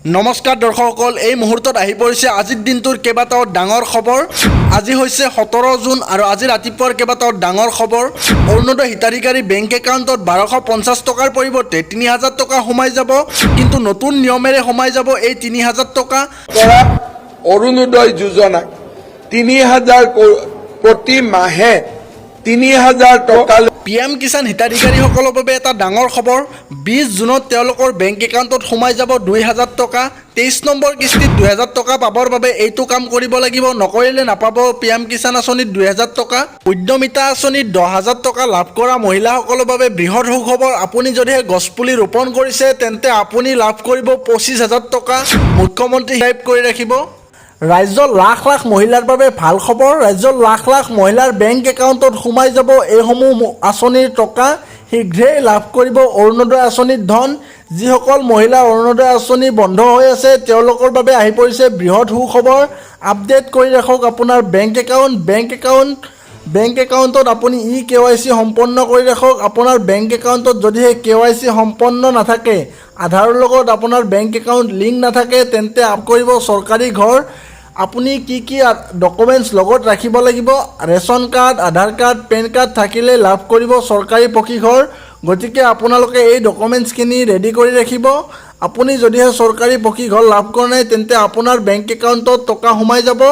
নমস্কাৰ দৰ্শকসকল, এই মুহূৰ্তত আহি পৰিছে আজিৰ দিনটোৰ কেইবাটাও ডাঙৰ খবৰ। আজি হৈছে 17 জুন আৰু আজি ৰাতিপুৱাৰ কেইবাটাও ডাঙৰ খবৰ। অৰুণোদয় হিতাধিকাৰী বেংক একাউণ্টত 1250 টকাৰ পৰিৱৰ্তে 3000 টকা সোমাই যাব, কিন্তু নতুন নিয়মেৰে সোমাই যাব এই 3000 টকা। অৰুণোদয় যোজনা 3000 প্ৰতি মাহে 3000 টকা। PM কিষাণ হিতাধিকাৰীসকলৰ বাবে এটা ডাঙৰ খবৰ। 20 জুনত তেওঁলোকৰ বেংক একাউণ্টত সোমাই যাব 2000 টকা। 23 নম্বৰ কিস্তিত 2000 টকা পাবৰ বাবে এইটো কাম কৰিব লাগিব, নকৰিলে নাপাব PM কিষাণ আঁচনিত 2000 টকা। উদ্যমিতা আঁচনিত 10000 টকা লাভ কৰা মহিলাসকলৰ বাবে বৃহৎ সুখবৰ। আপুনি যদিহে গছপুলি ৰোপণ কৰিছে তেন্তে আপুনি লাভ কৰিব 25000 টকা। মুখ্যমন্ত্ৰী হিচাপ কৰি ৰাখিব। ৰাজ্যৰ লাখ লাখ মহিলাৰ বাবে ভাল খবৰ। ৰাজ্যৰ লাখ লাখ মহিলাৰ বেংক একাউণ্টত সোমাই যাব এইসমূহ আঁচনিৰ টকা। শীঘ্ৰেই লাভ কৰিব অৰুণোদয় আঁচনিৰ ধন। যিসকল মহিলা অৰুণোদয় আঁচনি বন্ধ হৈ আছে তেওঁলোকৰ বাবে আহি পৰিছে বৃহৎ সুখবৰ। আপডেট কৰি ৰাখক আপোনাৰ বেংক একাউণ্টত আপুনি KYC সম্পন্ন কৰি ৰাখক। আপোনাৰ বেংক একাউণ্টত যদিহে KYC সম্পন্ন নাথাকে, আধাৰৰ লগত আপোনাৰ বেংক একাউণ্ট লিংক নাথাকে, তেন্তে আপ কৰিব চৰকাৰী ঘৰ। আপুনি কি ডকুমেণ্টছ লগত ৰাখিব লাগিব? ৰেচন কাৰ্ড, আধাৰ কাৰ্ড, পেন কাৰ্ড থাকিলে লাভ কৰিব চৰকাৰী পকী ঘৰ। গতিকে আপোনালোকে এই ডকুমেণ্টছখিনি ৰেডি কৰি ৰাখিব। আপুনি যদিহে চৰকাৰী পকী ঘৰ লাভ কৰা নাই তেন্তে আপোনাৰ বেংক একাউণ্টত টকা সোমাই যাব।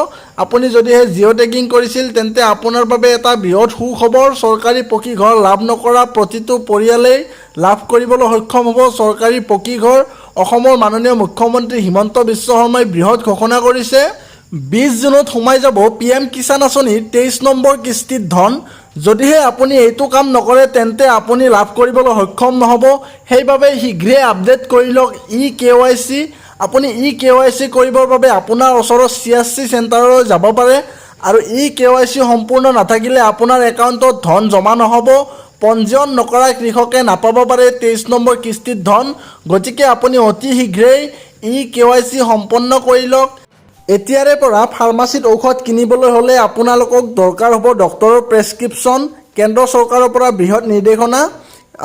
আপুনি যদিহে জিঅ' টেগিং কৰিছিল তেন্তে আপোনাৰ বাবে এটা বৃহৎ সুখবৰ। চৰকাৰী পকী ঘৰ লাভ নকৰা প্ৰতিটো পৰিয়ালেই লাভ কৰিবলৈ সক্ষম হ'ব চৰকাৰী পকী ঘৰ। অসমৰ মাননীয় মুখ্যমন্ত্ৰী হিমন্ত বিশ্ব শৰ্মাই বৃহৎ ঘোষণা কৰিছে। 20 জুনত সোমাই যাব PM কিষাণ আঁচনিৰ 23 নম্বৰ কিস্তিত ধন। যদিহে আপুনি এইটো কাম নকৰে তেন্তে আপুনি লাভ কৰিবলৈ সক্ষম নহ'ব। সেইবাবে শীঘ্ৰে আপডেট কৰি লওক KYC। আপুনি KYC কৰিবৰ বাবে আপোনাৰ ওচৰৰ CSC চেণ্টাৰলৈ যাব পাৰে আৰু KYC সম্পূৰ্ণ নাথাকিলে আপোনাৰ একাউণ্টত ধন জমা নহ'ব। পঞ্জীয়ন নকৰা কৃষকে নাপাব পাৰে 23 নম্বৰ কিস্তিত ধন। গতিকে আপুনি অতি শীঘ্ৰেই KYC সম্পন্ন কৰি লওক। এতিয়াৰে পৰা ফাৰ্মাচীত ঔষধ কিনিবলৈ হ'লে আপোনালোকক দৰকাৰ হ'ব ডক্তৰৰ প্ৰেছক্ৰিপশ্যন। কেন্দ্ৰ চৰকাৰৰ পৰা বৃহৎ নিৰ্দেশনা।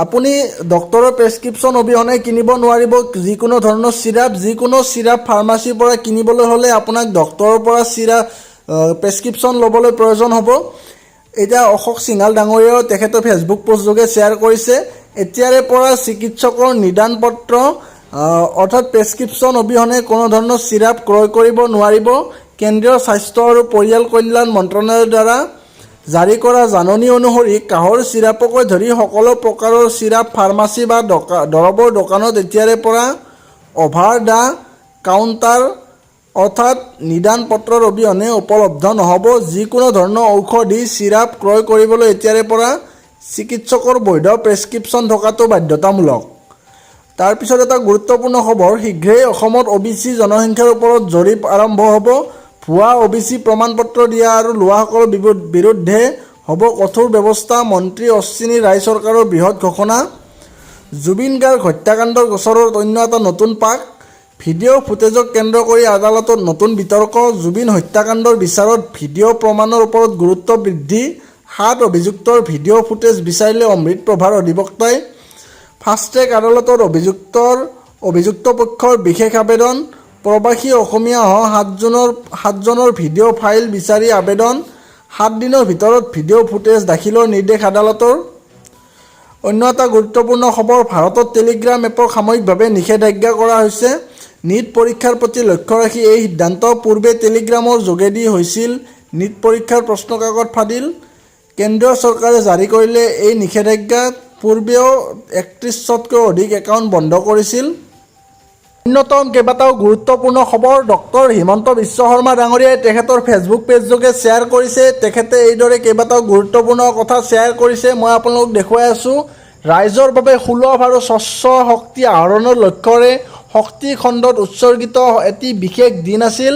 আপুনি ডক্তৰৰ প্ৰেছক্ৰিপশ্যন অবিহনে কিনিব নোৱাৰিব যিকোনো ধৰণৰ চিৰাপ ফাৰ্মাচীৰ পৰা কিনিবলৈ হ'লে আপোনাক ডক্তৰৰ পৰা প্ৰেছক্ৰিপশ্যন ল'বলৈ প্ৰয়োজন হ'ব। এতিয়া অশোক সিংহাল ডাঙৰীয়াও তেখেতৰ ফেচবুক পোষ্টযোগে শ্বেয়াৰ কৰিছে। এতিয়াৰে পৰা চিকিৎসকৰ নিদান পত্ৰ অৰ্থাৎ প্ৰেছক্ৰিপশ্যন অবিহনে কোনো ধৰণৰ চিৰাপ ক্ৰয় কৰিব নোৱাৰিব। কেন্দ্ৰীয় স্বাস্থ্য আৰু পৰিয়াল কল্যাণ মন্ত্ৰালয়ৰ দ্বাৰা জাৰি কৰা জাননী অনুসৰি কাহৰ চিৰাপকে ধৰি সকলো প্ৰকাৰৰ চিৰাপ ফাৰ্মাচী বা দৰৱৰ দোকানত এতিয়াৰে পৰা অভাৰ দ্য কাউণ্টাৰ অৰ্থাৎ নিদান পত্ৰৰ অবিহনে উপলব্ধ নহ'ব। যিকোনো ধৰণৰ ঔষধি চিৰাপ ক্ৰয় কৰিবলৈ এতিয়াৰে পৰা চিকিৎসকৰ বৈধ প্ৰেছক্ৰিপশ্যন থকাটো বাধ্যতামূলক। তাৰপিছত এটা গুৰুত্বপূৰ্ণ খবৰ। শীঘ্ৰেই অসমত OBC জনসংখ্যাৰ ওপৰত জৰীপ আৰম্ভ হ'ব। ভুৱা OBC প্ৰমাণ পত্ৰ দিয়া আৰু লোৱাসকলৰ বিৰুদ্ধে হ'ব কঠোৰ ব্যৱস্থা। মন্ত্ৰী অশ্বিনী ৰায় চৰকাৰৰ বৃহৎ ঘোষণা। জুবিন গাৰ্গ হত্যাকাণ্ডৰ গোচৰত অন্য এটা নতুন পাক। ভিডিঅ' ফুটেজক কেন্দ্ৰ কৰি আদালতত নতুন বিতৰ্ক। জুবিন হত্যাকাণ্ডৰ বিচাৰত ভিডিঅ' প্ৰমাণৰ ওপৰত গুৰুত্ব বৃদ্ধি। 7 অভিযুক্তৰ ভিডিঅ' ফুটেজ বিচাৰিলে অমৃত প্ৰভাৰ অধিবক্তাই। ফাষ্ট ট্ৰেক আদালতৰ অভিযুক্ত পক্ষৰ বিশেষ আবেদন। প্ৰৱাসী অসমীয়াসহ 7জনৰ ভিডিঅ' ফাইল বিচাৰি আবেদন। 7 দিনৰ ভিতৰত ভিডিঅ' ফুটেজ দাখিলৰ নিৰ্দেশ আদালতৰ। অন্য এটা গুৰুত্বপূৰ্ণ খবৰ। ভাৰতত টেলিগ্ৰাম এপক সাময়িকভাৱে নিষেধাজ্ঞা কৰা হৈছে। নীট পৰীক্ষাৰ প্ৰতি লক্ষ্য ৰাখি এই সিদ্ধান্ত। পূৰ্বে টেলিগ্ৰামৰ যোগেদি হৈছিল নীট পৰীক্ষাৰ প্ৰশ্নকাকত ফাদিল। কেন্দ্ৰীয় চৰকাৰে জাৰি কৰিলে এই নিষেধাজ্ঞা। পূৰ্বেও 31তকৈও অধিক একাউণ্ট বন্ধ কৰিছিল। অন্যতম কেইবাটাও গুৰুত্বপূৰ্ণ খবৰ। ডক্টৰ হিমন্ত বিশ্ব শৰ্মা ডাঙৰীয়াই তেখেতৰ ফেচবুক পেজযোগে শ্বেয়াৰ কৰিছে। তেখেতে এইদৰে কেইবাটাও গুৰুত্বপূৰ্ণ কথা শ্বেয়াৰ কৰিছে, মই আপোনালোকক দেখুৱাই আছোঁ। ৰাইজৰ বাবে সুলভ আৰু স্বচ্ছ শক্তি আহৰণৰ লক্ষ্যৰে শক্তি খণ্ডত উৎসৰ্গিত এটি বিশেষ দিন আছিল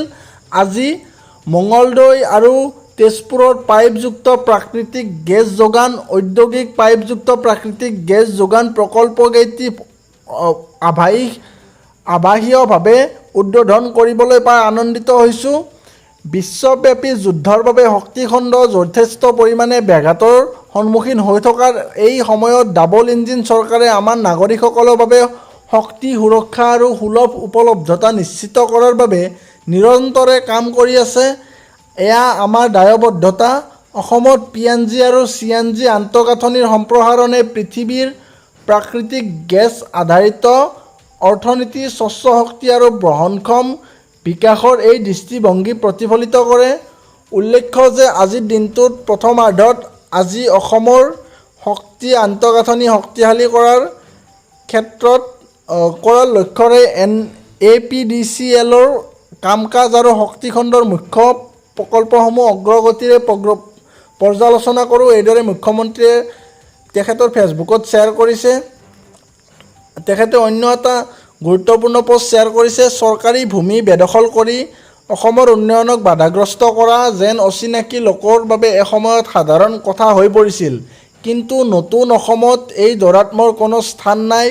আজি। মঙলদৈ আৰু তেজপুৰত পাইপযুক্ত প্ৰাকৃতিক গেছ যোগান। ঔদ্যোগিক পাইপযুক্ত প্ৰাকৃতিক গেছ যোগান প্ৰকল্পকেইটি আভাসীয়ভাৱে উদ্বোধন কৰিবলৈ পাই আনন্দিত হৈছোঁ। বিশ্বব্যাপী যুদ্ধৰ বাবে শক্তিখণ্ড যথেষ্ট পৰিমাণে ব্যাঘাতৰ সন্মুখীন হৈ থকাৰ এই সময়ত ডাবল ইঞ্জিন চৰকাৰে আমাৰ নাগৰিকসকলৰ বাবে শক্তি সুৰক্ষা আৰু সুলভ উপলব্ধতা নিশ্চিত কৰাৰ বাবে নিৰন্তৰে কাম কৰি আছে। এয়া আমাৰ দায়বদ্ধতা। অসমত PNG আৰু CNG আন্তঃগাঁথনিৰ সম্প্ৰসাৰণে পৃথিৱীৰ প্ৰাকৃতিক গেছ আধাৰিত অৰ্থনীতি, স্বচ্ছ শক্তি আৰু বহনক্ষম বিকাশৰ এই দৃষ্টিভংগী প্ৰতিফলিত কৰে। উল্লেখ্য যে আজিৰ দিনটোত প্ৰথমাৰ্ধত আজি অসমৰ শক্তি আন্তঃগাঁথনি শক্তিশালী কৰাৰ লক্ষ্যৰে APDCL-ৰ কাম-কাজ আৰু শক্তি খণ্ডৰ মুখ্য প্ৰকল্পসমূহ অগ্ৰগতিৰে পৰ্যালোচনা কৰোঁ। এইদৰে মুখ্যমন্ত্ৰীয়ে তেখেতৰ ফেচবুকত শ্বেয়াৰ কৰিছে। তেখেতে অন্য এটা গুৰুত্বপূৰ্ণ পোষ্ট শ্বেয়াৰ কৰিছে। চৰকাৰী ভূমি বেদখল কৰি অসমৰ উন্নয়নক বাধাগ্ৰস্ত কৰা যেন অচিনাকি লোকৰ বাবে এসময়ত সাধাৰণ কথা হৈ পৰিছিল। কিন্তু নতুন অসমত এই দৌৰাত্ম্যৰ কোনো স্থান নাই।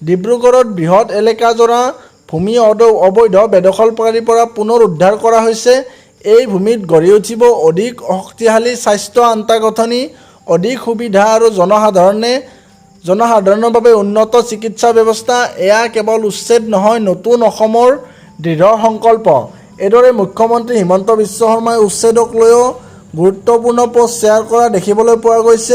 ডিব্ৰুগড়ত বৃহৎ এলেকাজোৰা ভূমি অবৈধ বেদখলকাৰীৰ পৰা পুনৰ উদ্ধাৰ কৰা হৈছে। এই ভূমিত গঢ়ি উঠিব অধিক শক্তিশালী স্বাস্থ্য আন্তঃগাঁথনি, অধিক সুবিধা আৰু জনসাধাৰণৰ বাবে উন্নত চিকিৎসা ব্যৱস্থা। এয়া কেৱল উচ্ছেদ নহয়, নতুন অসমৰ দৃঢ় সংকল্প। এইদৰে মুখ্যমন্ত্ৰী হিমন্ত বিশ্ব শৰ্মাই উচ্ছেদক লৈও গুৰুত্বপূৰ্ণ পোষ্ট শ্বেয়াৰ কৰা দেখিবলৈ পোৱা গৈছে।